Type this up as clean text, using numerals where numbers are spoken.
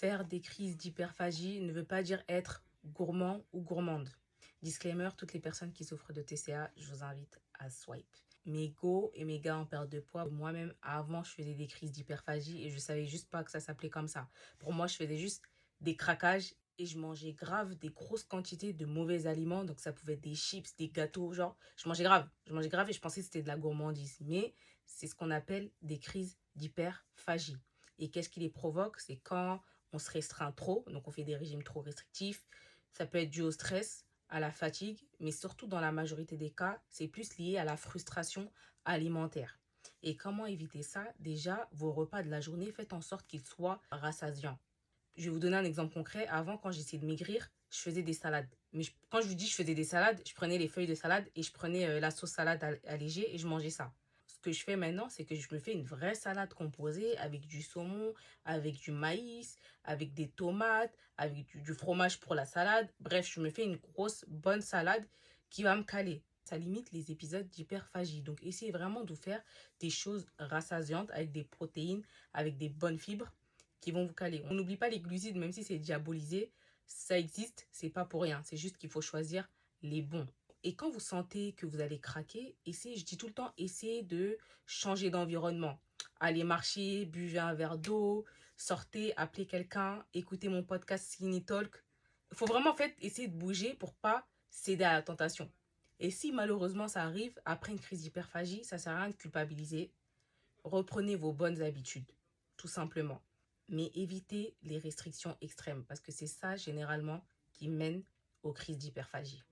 Faire des crises d'hyperphagie ne veut pas dire être gourmand ou gourmande. Disclaimer, toutes les personnes qui souffrent de TCA, je vous invite à swipe. Mes go et mes gars en perte de poids, moi-même, avant, je faisais des crises d'hyperphagie et je savais juste pas que ça s'appelait comme ça. Pour moi, je faisais juste des craquages et je mangeais grave des grosses quantités de mauvais aliments. Donc, ça pouvait être des chips, des gâteaux, genre, je mangeais grave. Je mangeais grave et je pensais que c'était de la gourmandise. Mais c'est ce qu'on appelle des crises d'hyperphagie. Et qu'est-ce qui les provoque? C'est quand on se restreint trop, donc on fait des régimes trop restrictifs. Ça peut être dû au stress, à la fatigue, mais surtout dans la majorité des cas, c'est plus lié à la frustration alimentaire. Et comment éviter ça? Déjà, vos repas de la journée, faites en sorte qu'ils soient rassasiants. Je vais vous donner un exemple concret. Avant, quand j'essayais de maigrir, je faisais des salades. Mais quand je vous dis je faisais des salades, je prenais les feuilles de salade et je prenais la sauce salade allégée et je mangeais ça. Ce que je fais maintenant, c'est que je me fais une vraie salade composée avec du saumon, avec du maïs, avec des tomates, avec du fromage pour la salade. Bref, je me fais une grosse, bonne salade qui va me caler. Ça limite les épisodes d'hyperphagie. Donc, essayez vraiment de faire des choses rassasiantes avec des protéines, avec des bonnes fibres qui vont vous caler. On n'oublie pas les glucides, même si c'est diabolisé, ça existe, c'est pas pour rien. C'est juste qu'il faut choisir les bons. Et quand vous sentez que vous allez craquer, essayez, je dis tout le temps, essayez de changer d'environnement. Allez marcher, buvez un verre d'eau, sortez, appelez quelqu'un, écoutez mon podcast Skinny Talk. Il faut vraiment en fait essayer de bouger pour pas céder à la tentation. Et si malheureusement ça arrive, après une crise d'hyperphagie, ça sert à rien de culpabiliser. Reprenez vos bonnes habitudes, tout simplement. Mais évitez les restrictions extrêmes parce que c'est ça généralement qui mène aux crises d'hyperphagie.